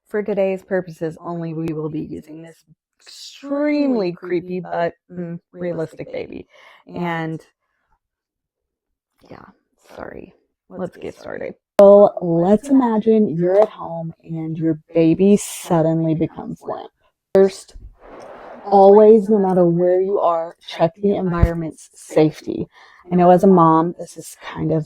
For today's purposes only, we will be using this extremely creepy but realistic baby. And yeah, sorry. Let's get started. So let's imagine you're at home and your baby suddenly becomes limp. First, always, no matter where you are, check the environment's safety. I know as a mom, this is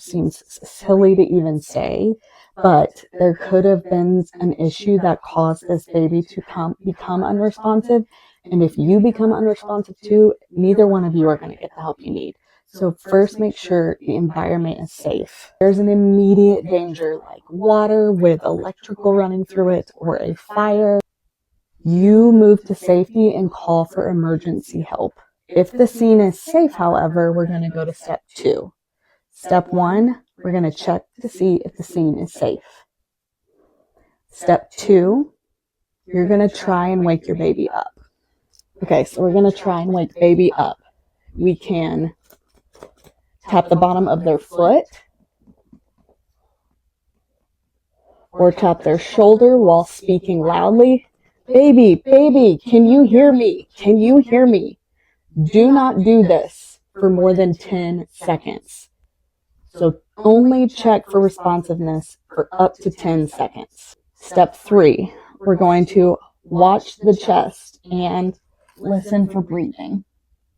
seems silly to even say, but there could have been an issue that caused this baby to become unresponsive. And if you become unresponsive too, neither one of you are going to get the help you need. So first, make sure the environment is safe. There's an immediate danger like water with electrical running through it or a fire. You move to safety and call for emergency help. If the scene is safe, however, we're going to go to step 2. Step 1, we're going to check to see if the scene is safe. Step 2, you're going to try and wake your baby up. Okay, so we're going to try and wake baby up. We can tap the bottom of their foot or tap their shoulder while speaking loudly. Baby, baby, can you hear me? Can you hear me? Do not do this for more than 10 seconds. So only check for responsiveness for up to 10 seconds. Step 3, we're going to watch the chest and listen for breathing.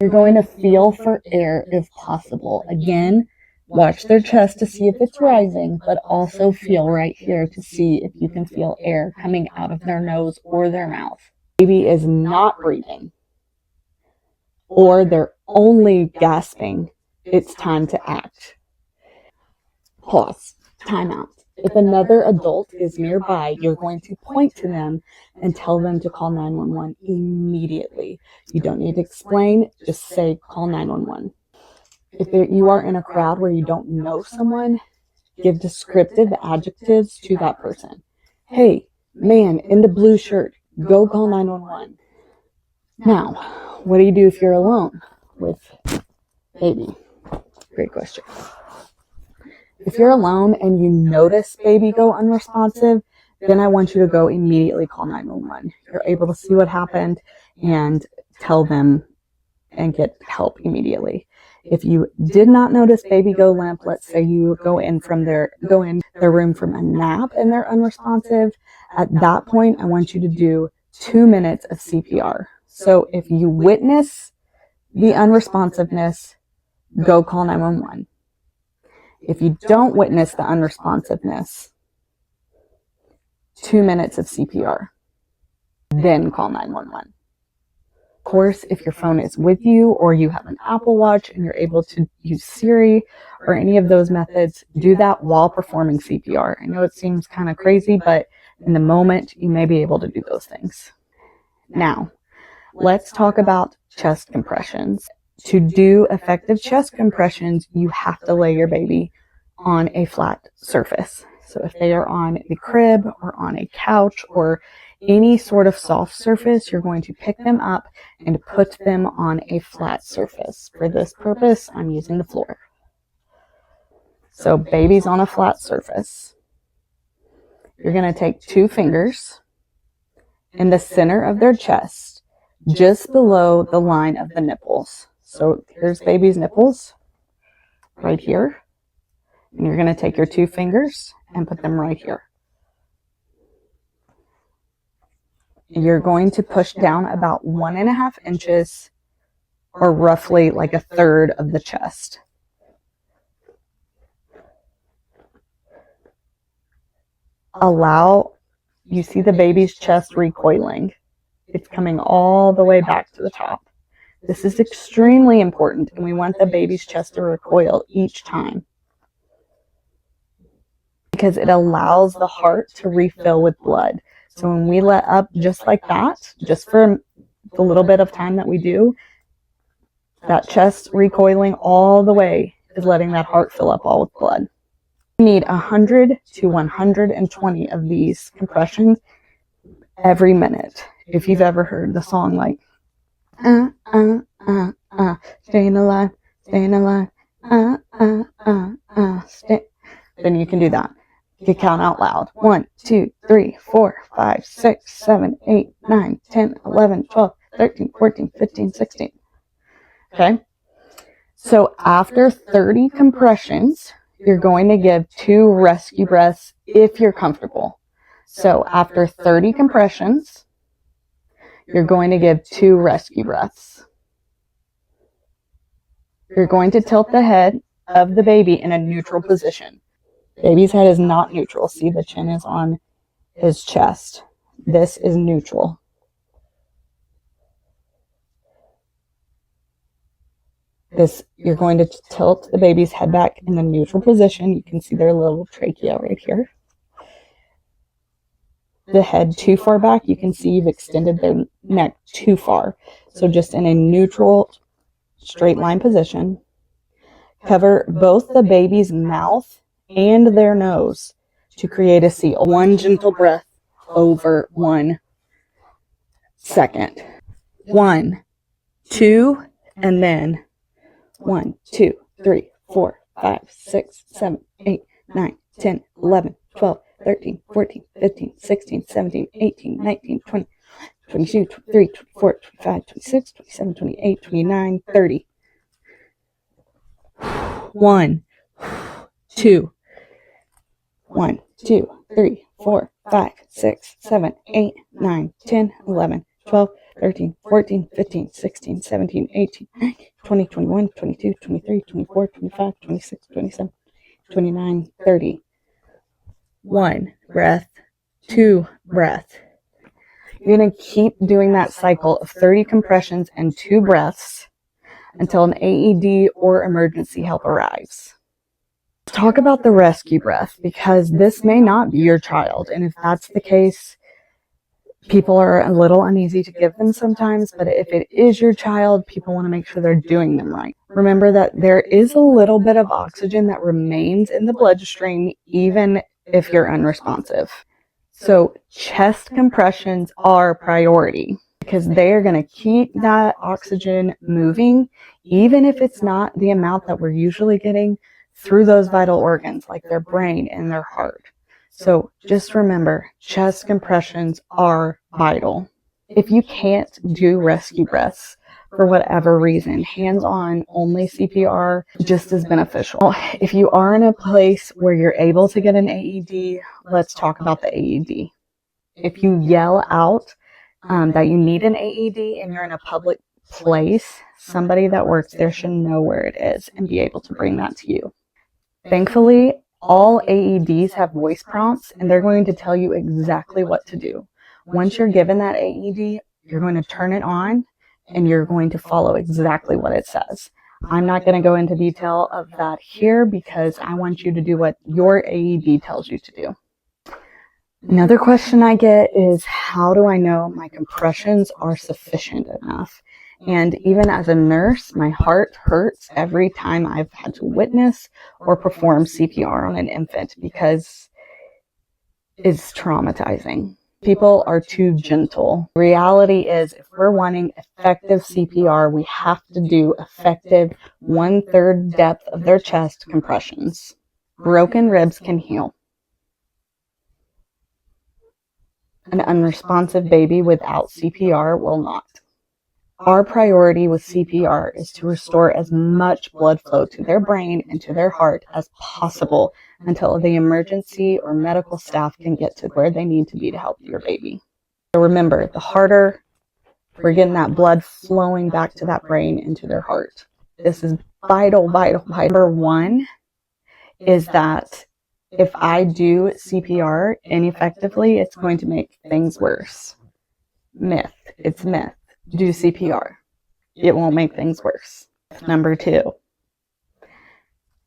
You're going to feel for air if possible. Again, watch their chest to see if it's rising, but also feel right here to see if you can feel air coming out of their nose or their mouth. Baby is not breathing, or they're only gasping. It's time to act. Pause. Time out. If another adult is nearby, you're going to point to them and tell them to call 911 immediately. You don't need to explain, just say call 911. If you are in a crowd where you don't know someone, give descriptive adjectives to that person. Hey, man in the blue shirt, go call 911. Now, what do you do if you're alone with baby? Great question. If you're alone and you notice baby go unresponsive, then I want you to go immediately call 911. You're able to see what happened and tell them and get help immediately. If you did not notice baby go limp, let's say you go in their room from a nap and they're unresponsive, at that point I want you to do 2 minutes of CPR. So if you witness the unresponsiveness, go call 911. If you don't witness the unresponsiveness, 2 minutes of CPR, then call 911. Of course, if your phone is with you or you have an Apple Watch and you're able to use Siri or any of those methods, do that while performing CPR. I know it seems kind of crazy, but in the moment, you may be able to do those things. Now, let's talk about chest compressions. To do effective chest compressions, you have to lay your baby on a flat surface. So if they are on the crib or on a couch or any sort of soft surface, you're going to pick them up and put them on a flat surface. For this purpose, I'm using the floor. So baby's on a flat surface. You're going to take 2 fingers in the center of their chest, just below the line of the nipples. So here's baby's nipples, right here. And you're going to take your 2 fingers and put them right here. You're going to push down about 1.5 inches, or roughly like 1/3 of the chest. You see the baby's chest recoiling. It's coming all the way back to the top. This is extremely important, and we want the baby's chest to recoil each time, because it allows the heart to refill with blood. So when we let up just like that, just for the little bit of time that we do, that chest recoiling all the way is letting that heart fill up all with blood. You need 100 to 120 of these compressions every minute. If you've ever heard the song like, staying alive, then you can do that. You can count out loud. 1, 2, 3, 4, 5, 6, 7, 8, 9, 10, 11, 12, 13, 14, 15, 16. Okay? So after 30 compressions, you're going to give 2 rescue breaths if you're comfortable. So after 30 compressions, you're going to give 2 rescue breaths. You're going to tilt the head of the baby in a neutral position. Baby's head is not neutral. See, the chin is on his chest. This is neutral. You're going to tilt the baby's head back in the neutral position. You can see their little trachea right here. The head too far back, you can see you've extended their neck too far. So just in a neutral, straight line position. Cover both the baby's mouth and their nose to create a seal. 1 gentle breath over 1 second. 1, 2, and then 1, 2, 3, 4, 5, 6, 7, 8, 9, 10, 11, 12, 13, 14, 15, 16, 17, 18, 19, 20, 22, 23, 24, 25, 26, 27, 28, 29, 30. 1, 2, 1, 2, 3, 4, 5, 6, 7, 8, 9, 10, 11, 12, 13, 14, 15, 16, 17, 18, 19, 20, 21, 22, 23, 24, 25, 26, 27, 29, 30. 1 breath, 2 breath. You're going to keep doing that cycle of 30 compressions and 2 breaths until an AED or emergency help arrives. Let's talk about the rescue breath, because this may not be your child, and if that's the case, people are a little uneasy to give them sometimes, but if it is your child, people want to make sure they're doing them right. Remember that there is a little bit of oxygen that remains in the bloodstream even if you're unresponsive. So chest compressions are priority because they are going to keep that oxygen moving, even if it's not the amount that we're usually getting through those vital organs like their brain and their heart. So just remember, chest compressions are vital. If you can't do rescue breaths for whatever reason, hands-on only CPR just as beneficial. If you are in a place where you're able to get an AED, let's talk about the AED. If you yell out that you need an AED and you're in a public place, somebody that works there should know where it is and be able to bring that to you. Thankfully, all AEDs have voice prompts, and they're going to tell you exactly what to do. Once you're given that AED, you're going to turn it on, and you're going to follow exactly what it says. I'm not going to go into detail of that here because I want you to do what your AED tells you to do. Another question I get is, how do I know my compressions are sufficient enough? And even as a nurse, my heart hurts every time I've had to witness or perform CPR on an infant because it's traumatizing. People are too gentle. Reality is, if we're wanting effective CPR, we have to do effective 1/3 depth of their chest compressions. Broken ribs can heal. An unresponsive baby without CPR will not. Our priority with CPR is to restore as much blood flow to their brain and to their heart as possible until the emergency or medical staff can get to where they need to be to help your baby. So remember, the harder we're getting that blood flowing back to that brain and to their heart. This is vital, vital, vital. Number 1 is that if I do CPR ineffectively, it's going to make things worse. Myth. It's myth. Do CPR. It won't make things worse. Number 2,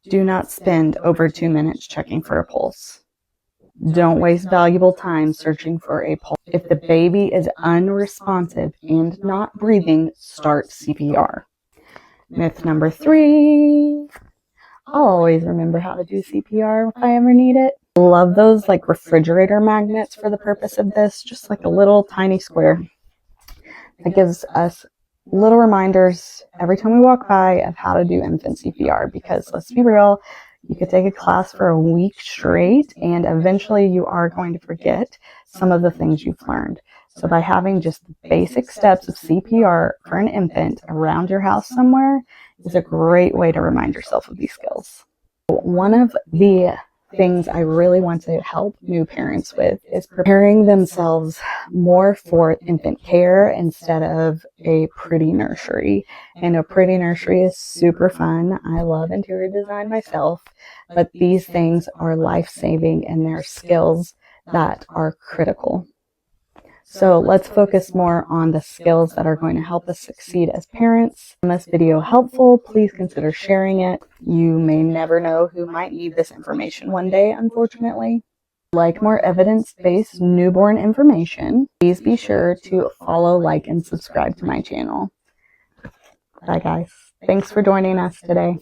do not spend over 2 minutes checking for a pulse. Don't waste valuable time searching for a pulse. If the baby is unresponsive and not breathing, start CPR. Myth number 3, I'll always remember how to do CPR if I ever need it. Love those like refrigerator magnets for the purpose of this, just like a little tiny square. It gives us little reminders every time we walk by of how to do infant CPR, because let's be real, You could take a class for a week straight, and eventually you are going to forget some of the things you've learned. So by having just the basic steps of CPR for an infant around your house somewhere is a great way to remind yourself of these skills. One of the things I really want to help new parents with is preparing themselves more for infant care instead of a pretty nursery. And a pretty nursery is super fun. I love interior design myself, but these things are life-saving and they're skills that are critical. So let's focus more on the skills that are going to help us succeed as parents. If this video helpful, please consider sharing it. You may never know who might need this information one day, unfortunately. Like more evidence-based newborn information, please be sure to follow, like, and subscribe to my channel. Bye guys. Thanks for joining us today.